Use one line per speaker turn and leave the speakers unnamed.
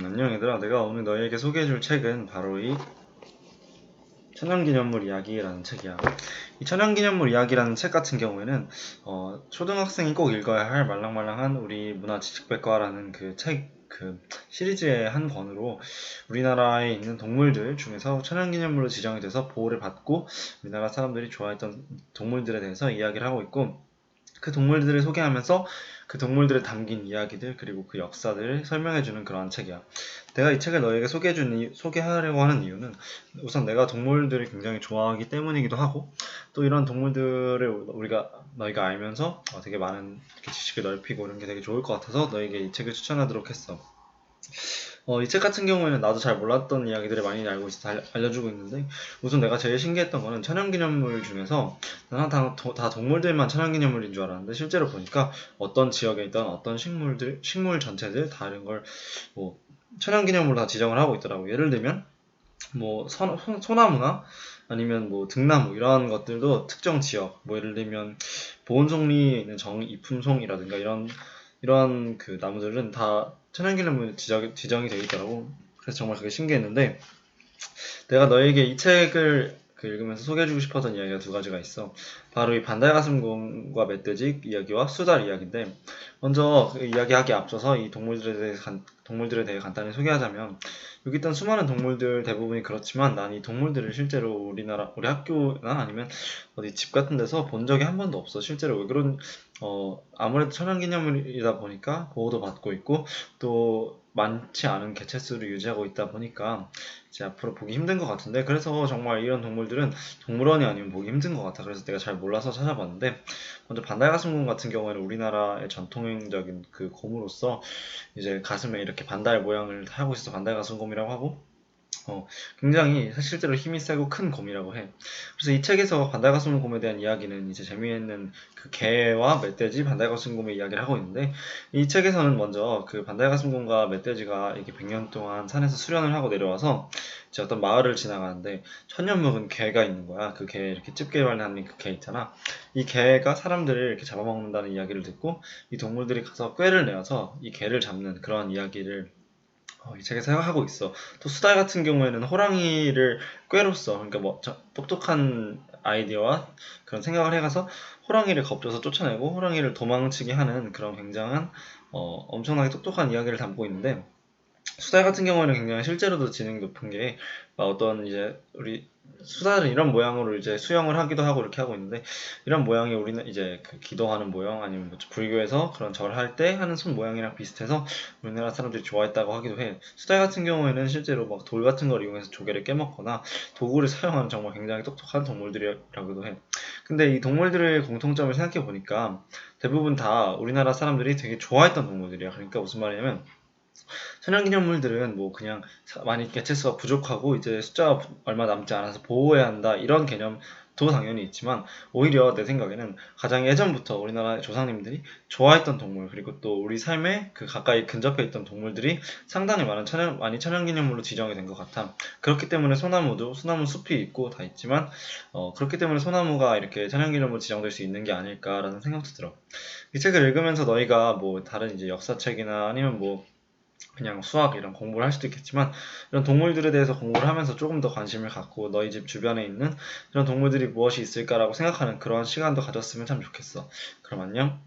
안녕 얘들아. 내가 오늘 너희에게 소개해줄 책은 바로 이 천연기념물 이야기라는 책이야. 이 천연기념물 이야기라는 책 같은 경우에는 초등학생이 꼭 읽어야 할 말랑말랑한 우리 문화지식백과라는 그 시리즈의 한 권으로 우리나라에 있는 동물들 중에서 천연기념물로 지정이 돼서 보호를 받고 우리나라 사람들이 좋아했던 동물들에 대해서 이야기를 하고 있고, 그 동물들을 소개하면서 그 동물들에 담긴 이야기들 그리고 그 역사들을 설명해주는 그러한 책이야. 내가 이 책을 너에게 소개하려고 하는 이유는 우선 내가 동물들을 굉장히 좋아하기 때문이기도 하고, 또 이런 동물들을 너희가 알면서 되게 많은 이렇게 지식을 넓히고 이런 게 되게 좋을 것 같아서 너에게 이 책을 추천하도록 했어. 이 책 같은 경우에는 나도 잘 몰랐던 이야기들을 많이 알고 있어 알려주고 있는데, 우선 내가 제일 신기했던 거는 천연기념물 중에서 나는 다 동물들만 천연기념물인 줄 알았는데 실제로 보니까 어떤 지역에 있던 어떤 식물 전체들 다른 걸 뭐 천연기념물로 다 지정을 하고 있더라고. 예를 들면 뭐 소나무나 아니면 뭐 등나무 이런 것들도 특정 지역, 뭐 예를 들면 보온성리에 있는 정이품송이라든가 이런 그 나무들은 다 천연기념물 지정이 되어 있더라고. 그래서 정말 그게 신기했는데, 내가 너에게 이 책을 읽으면서 소개해주고 싶었던 이야기가 두 가지가 있어. 바로 이 반달가슴곰과 멧돼지 이야기와 수달 이야기인데, 먼저 그 이야기하기에 앞서서 이 동물들에 대해 간단히 소개하자면, 여기 있던 수많은 동물들 대부분이 그렇지만 난 이 동물들을 실제로 우리 학교나 아니면 어디 집 같은 데서 본 적이 한 번도 없어. 실제로 왜 아무래도 천연기념물이다 보니까 보호도 받고 있고, 또 많지 않은 개체수를 유지하고 있다 보니까 이제 앞으로 보기 힘든 것 같은데, 그래서 정말 이런 동물들은 동물원이 아니면 보기 힘든 것 같아. 그래서 내가 잘 몰라서 찾아봤는데, 먼저 반달가슴곰 같은 경우에는 우리나라의 전통적인 그 곰으로서 이제 가슴에 이렇게 반달 모양을 하고 있어서 반달가슴곰이라고 하고, 굉장히 실제로 힘이 세고 큰 곰이라고 해. 그래서 이 책에서 반달가슴곰에 대한 이야기는 이제 재미있는 그 개와 멧돼지, 반달가슴곰의 이야기를 하고 있는데, 이 책에서는 먼저 그 반달가슴곰과 멧돼지가 이렇게 100년 동안 산에서 수련을 하고 내려와서 이제 어떤 마을을 지나가는데 천년 묵은 개가 있는 거야. 그 개 이렇게 집게발하는 그 개 있잖아. 이 개가 사람들을 이렇게 잡아먹는다는 이야기를 듣고 이 동물들이 가서 꾀를 내어서 이 개를 잡는 그런 이야기를 이 책에서 하고 있어. 또 수달 같은 경우에는 호랑이를 꾀로써, 그러니까 뭐 똑똑한 아이디어와 그런 생각을 해가서 호랑이를 겁줘서 쫓아내고 호랑이를 도망치게 하는 그런 굉장한 엄청나게 똑똑한 이야기를 담고 있는데, 수달 같은 경우에는 굉장히 실제로도 지능이 높은 게 어떤 이제 우리 수달은 이런 모양으로 이제 수영을 하기도 하고 이렇게 하고 있는데, 이런 모양이 우리는 이제 그 기도하는 모양 아니면 뭐 불교에서 그런 절할 때 하는 손 모양이랑 비슷해서 우리나라 사람들이 좋아했다고 하기도 해. 수달 같은 경우에는 실제로 막 돌 같은 걸 이용해서 조개를 깨먹거나 도구를 사용하는 정말 굉장히 똑똑한 동물들이라고도 해. 근데 이 동물들의 공통점을 생각해 보니까 대부분 다 우리나라 사람들이 되게 좋아했던 동물들이야. 그러니까 무슨 말이냐면, 천연기념물들은 뭐 그냥 많이 개체수가 부족하고 이제 숫자가 얼마 남지 않아서 보호해야 한다 이런 개념도 당연히 있지만, 오히려 내 생각에는 가장 예전부터 우리나라 조상님들이 좋아했던 동물, 그리고 또 우리 삶에 그 가까이 근접해 있던 동물들이 상당히 많이 천연기념물로 지정이 된 것 같아. 그렇기 때문에 소나무 숲이 있고 다 있지만, 그렇기 때문에 소나무가 이렇게 천연기념물로 지정될 수 있는 게 아닐까라는 생각도 들어. 이 책을 읽으면서 너희가 뭐 다른 이제 역사책이나 아니면 뭐 그냥 수학 이런 공부를 할 수도 있겠지만, 이런 동물들에 대해서 공부를 하면서 조금 더 관심을 갖고 너희 집 주변에 있는 이런 동물들이 무엇이 있을까라고 생각하는 그런 시간도 가졌으면 참 좋겠어. 그럼 안녕.